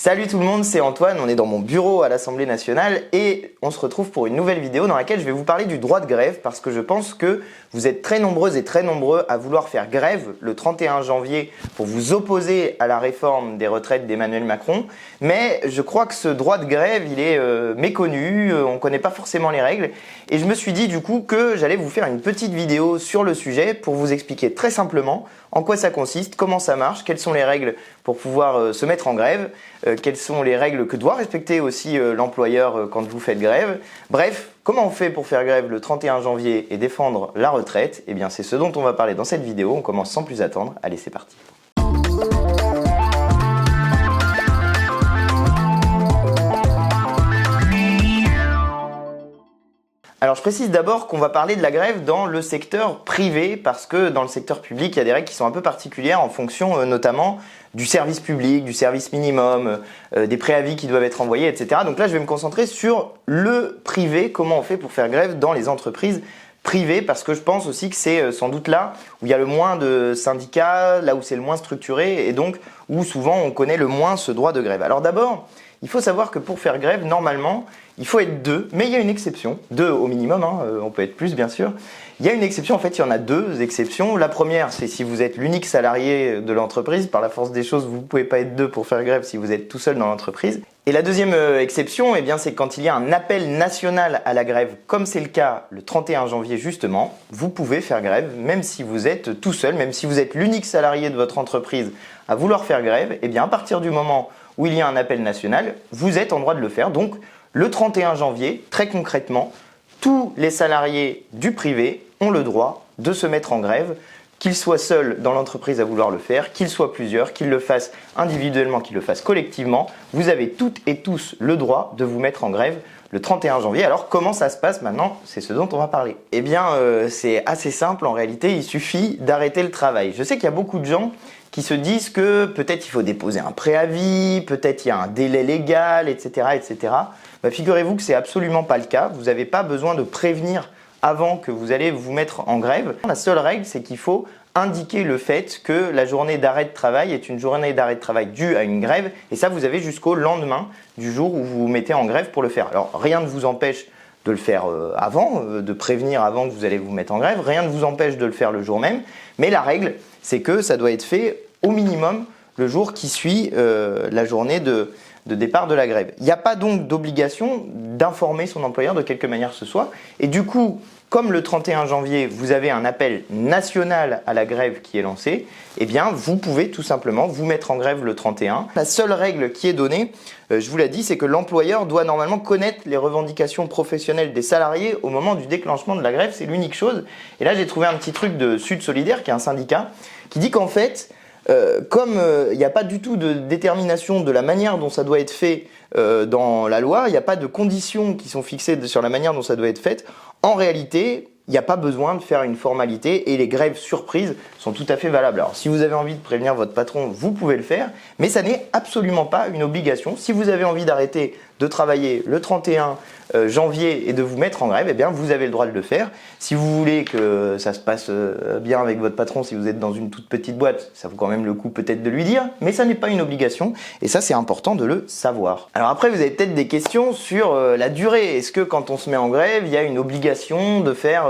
Salut tout le monde, c'est Antoine, on est dans mon bureau à l'Assemblée nationale et on se retrouve pour une nouvelle vidéo dans laquelle je vais vous parler du droit de grève parce que je pense que vous êtes très nombreuses et très nombreux à vouloir faire grève le 31 janvier pour vous opposer à la réforme des retraites d'Emmanuel Macron. Mais je crois que ce droit de grève, il est méconnu, on ne connaît pas forcément les règles et je me suis dit du coup que j'allais vous faire une petite vidéo sur le sujet pour vous expliquer très simplement en quoi ça consiste, comment ça marche, quelles sont les règles pour pouvoir se mettre en grève, quelles sont les règles que doit respecter aussi l'employeur quand vous faites grève. Bref, comment on fait pour faire grève le 31 janvier et défendre la retraite? Eh bien, c'est ce dont on va parler dans cette vidéo. On commence sans plus attendre. Allez, c'est parti. Alors je précise d'abord qu'on va parler de la grève dans le secteur privé parce que dans le secteur public, il y a des règles qui sont un peu particulières en fonction notamment du service public, du service minimum, des préavis qui doivent être envoyés, etc. Donc là, je vais me concentrer sur le privé, comment on fait pour faire grève dans les entreprises privées parce que je pense aussi que c'est sans doute là où il y a le moins de syndicats, là où c'est le moins structuré et donc où souvent on connaît le moins ce droit de grève. Alors d'abord, il faut savoir que pour faire grève, normalement, il faut être deux, mais il y a une exception, deux au minimum, on peut être plus bien sûr. Il y a une exception, en fait il y en a deux exceptions. La première, c'est si vous êtes l'unique salarié de l'entreprise, par la force des choses, vous ne pouvez pas être deux pour faire grève si vous êtes tout seul dans l'entreprise. Et la deuxième exception, eh bien, c'est quand il y a un appel national à la grève, comme c'est le cas le 31 janvier justement, vous pouvez faire grève, même si vous êtes tout seul, même si vous êtes l'unique salarié de votre entreprise à vouloir faire grève, eh bien à partir du moment où il y a un appel national, vous êtes en droit de le faire. Donc le 31 janvier, très concrètement, tous les salariés du privé ont le droit de se mettre en grève, qu'ils soient seuls dans l'entreprise à vouloir le faire, qu'ils soient plusieurs, qu'ils le fassent individuellement, qu'ils le fassent collectivement. Vous avez toutes et tous le droit de vous mettre en grève le 31 janvier. Alors comment ça se passe maintenant? C'est ce dont on va parler. Eh bien, c'est assez simple en réalité, il suffit d'arrêter le travail. Je sais qu'il y a beaucoup de gens qui se disent que peut-être il faut déposer un préavis, peut-être il y a un délai légal, etc. etc. Bah, figurez-vous que c'est absolument pas le cas. Vous n'avez pas besoin de prévenir avant que vous allez vous mettre en grève. La seule règle, c'est qu'il faut indiquer le fait que la journée d'arrêt de travail est une journée d'arrêt de travail due à une grève. Et ça, vous avez jusqu'au lendemain du jour où vous vous mettez en grève pour le faire. Alors, rien ne vous empêche de le faire avant, de prévenir avant que vous allez vous mettre en grève. Rien ne vous empêche de le faire le jour même. Mais la règle, c'est que ça doit être fait au minimum le jour qui suit la journée de départ de la grève. Il n'y a pas donc d'obligation d'informer son employeur de quelque manière que ce soit. Et du coup, comme le 31 janvier, vous avez un appel national à la grève qui est lancé, eh bien, vous pouvez tout simplement vous mettre en grève le 31. La seule règle qui est donnée, je vous l'ai dit, c'est que l'employeur doit normalement connaître les revendications professionnelles des salariés au moment du déclenchement de la grève. C'est l'unique chose. Et là, j'ai trouvé un petit truc de Sud Solidaire, qui est un syndicat, qui dit qu'en fait, comme il n'y a pas du tout de détermination de la manière dont ça doit être fait dans la loi, il n'y a pas de conditions qui sont fixées sur la manière dont ça doit être fait, en réalité, il n'y a pas besoin de faire une formalité et les grèves surprises sont tout à fait valables. Alors si vous avez envie de prévenir votre patron, vous pouvez le faire, mais ça n'est absolument pas une obligation. Si vous avez envie d'arrêter de travailler le 31 janvier et de vous mettre en grève, eh bien vous avez le droit de le faire. Si vous voulez que ça se passe bien avec votre patron, si vous êtes dans une toute petite boîte, ça vaut quand même le coup peut-être de lui dire, mais ça n'est pas une obligation et ça c'est important de le savoir. Alors après vous avez peut-être des questions sur la durée. Est-ce que quand on se met en grève, il y a une obligation de faire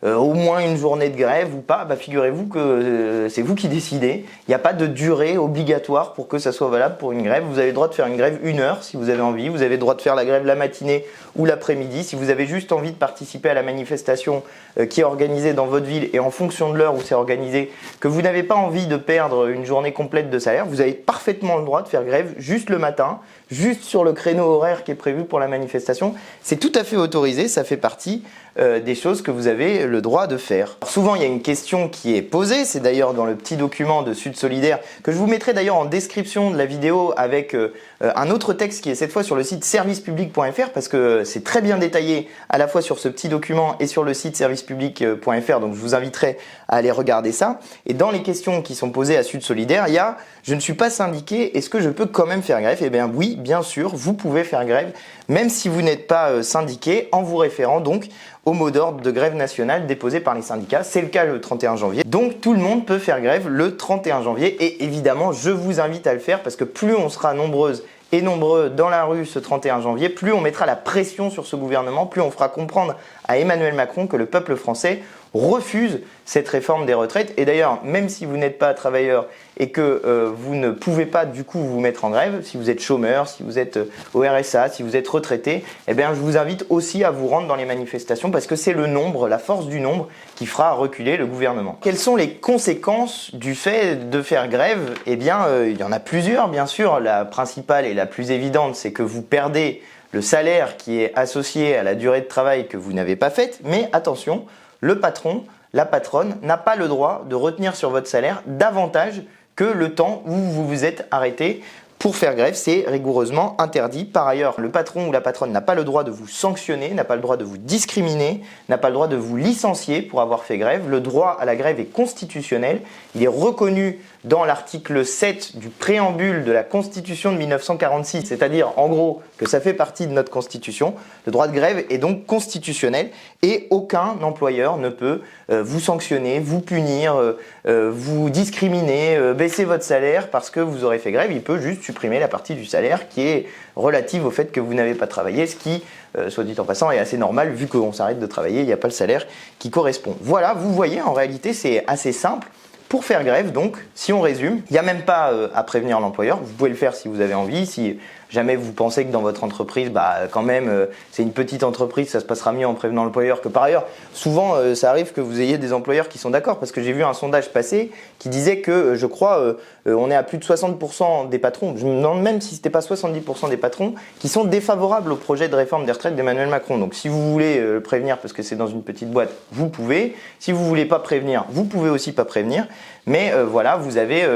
au moins une journée de grève ou pas? Bah, figurez-vous que c'est vous qui décidez. Il n'y a pas de durée obligatoire pour que ça soit valable pour une grève. Vous avez le droit de faire une grève 1 heure si vous avez envie. Vous avez le droit de faire la grève la matinée ou l'après-midi. Si vous avez juste envie de participer à la manifestation qui est organisée dans votre ville et en fonction de l'heure où c'est organisé, que vous n'avez pas envie de perdre une journée complète de salaire, vous avez parfaitement le droit de faire grève juste le matin, juste sur le créneau horaire qui est prévu pour la manifestation. C'est tout à fait autorisé, ça fait partie des choses que vous avez le droit de faire. Alors souvent il y a une question qui est posée, c'est d'ailleurs dans le petit document de Sud Solidaire que je vous mettrai d'ailleurs en description de la vidéo avec un autre texte qui est cette fois sur le site servicepublic.fr parce que c'est très bien détaillé à la fois sur ce petit document et sur le site servicepublic.fr, donc je vous inviterai à aller regarder ça. Et dans les questions qui sont posées à Sud Solidaire, il y a « Je ne suis pas syndiqué, est-ce que je peux quand même faire grève ?» Eh bien oui, bien sûr, vous pouvez faire grève, même si vous n'êtes pas syndiqué, en vous référant donc au mot d'ordre de grève nationale déposé par les syndicats. C'est le cas le 31 janvier. Donc tout le monde peut faire grève le 31 janvier et évidemment, je vous invite à le faire parce que plus on sera nombreuses et nombreux dans la rue ce 31 janvier, plus on mettra la pression sur ce gouvernement, plus on fera comprendre à Emmanuel Macron que le peuple français refuse cette réforme des retraites. Et d'ailleurs, même si vous n'êtes pas travailleur et que vous ne pouvez pas du coup vous mettre en grève, si vous êtes chômeur, si vous êtes au RSA, si vous êtes retraité, eh bien, je vous invite aussi à vous rendre dans les manifestations parce que c'est le nombre, la force du nombre qui fera reculer le gouvernement. Quelles sont les conséquences du fait de faire grève? Eh bien, il y en a plusieurs, bien sûr. La principale et la plus évidente, c'est que vous perdez le salaire qui est associé à la durée de travail que vous n'avez pas faite. Mais attention, le patron, la patronne n'a pas le droit de retenir sur votre salaire davantage que le temps où vous vous êtes arrêté pour faire grève. C'est rigoureusement interdit. Par ailleurs, le patron ou la patronne n'a pas le droit de vous sanctionner, n'a pas le droit de vous discriminer, n'a pas le droit de vous licencier pour avoir fait grève. Le droit à la grève est constitutionnel. Il est reconnu dans l'article 7 du préambule de la Constitution de 1946, c'est-à-dire en gros que ça fait partie de notre Constitution. Le droit de grève est donc constitutionnel et aucun employeur ne peut vous sanctionner, vous punir, vous discriminer, baisser votre salaire parce que vous aurez fait grève. Il peut juste supprimer la partie du salaire qui est relative au fait que vous n'avez pas travaillé, ce qui, soit dit en passant, est assez normal vu qu'on s'arrête de travailler, il n'y a pas le salaire qui correspond. Voilà, vous voyez, en réalité c'est assez simple. Pour faire grève, donc, si on résume, il n'y a même pas à prévenir l'employeur. Vous pouvez le faire si vous avez envie. Si jamais vous pensez que dans votre entreprise, quand même, c'est une petite entreprise, ça se passera mieux en prévenant l'employeur que par ailleurs. Souvent, ça arrive que vous ayez des employeurs qui sont d'accord parce que j'ai vu un sondage passer qui disait que, je crois, on est à plus de 60% des patrons, je me demande même si ce n'était pas 70% des patrons, qui sont défavorables au projet de réforme des retraites d'Emmanuel Macron. Donc, si vous voulez le prévenir parce que c'est dans une petite boîte, vous pouvez. Si vous ne voulez pas prévenir, vous pouvez aussi pas prévenir. Mais voilà, vous avez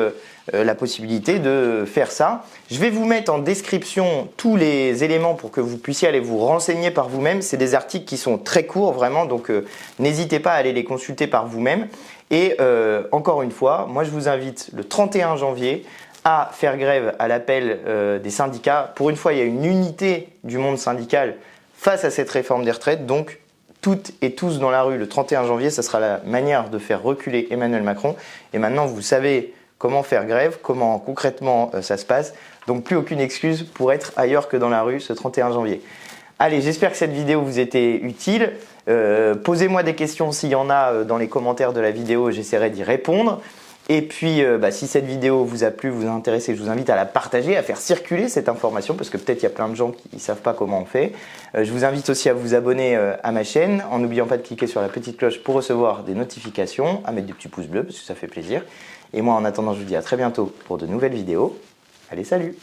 la possibilité de faire ça. Je vais vous mettre en description tous les éléments pour que vous puissiez aller vous renseigner par vous-même. C'est des articles qui sont très courts vraiment, donc n'hésitez pas à aller les consulter par vous-même. Et encore une fois, moi je vous invite le 31 janvier à faire grève à l'appel des syndicats. Pour une fois, il y a une unité du monde syndical face à cette réforme des retraites, donc toutes et tous dans la rue le 31 janvier, ça sera la manière de faire reculer Emmanuel Macron. Et maintenant, vous savez comment faire grève, comment concrètement ça se passe. Donc plus aucune excuse pour être ailleurs que dans la rue ce 31 janvier. Allez, j'espère que cette vidéo vous était utile. Posez-moi des questions s'il y en a dans les commentaires de la vidéo, j'essaierai d'y répondre. Et puis, si cette vidéo vous a plu, vous a intéressé, je vous invite à la partager, à faire circuler cette information parce que peut-être il y a plein de gens qui ne savent pas comment on fait. Je vous invite aussi à vous abonner à ma chaîne en n'oubliant pas de cliquer sur la petite cloche pour recevoir des notifications, à mettre des petits pouces bleus parce que ça fait plaisir. Et moi, en attendant, je vous dis à très bientôt pour de nouvelles vidéos. Allez, salut!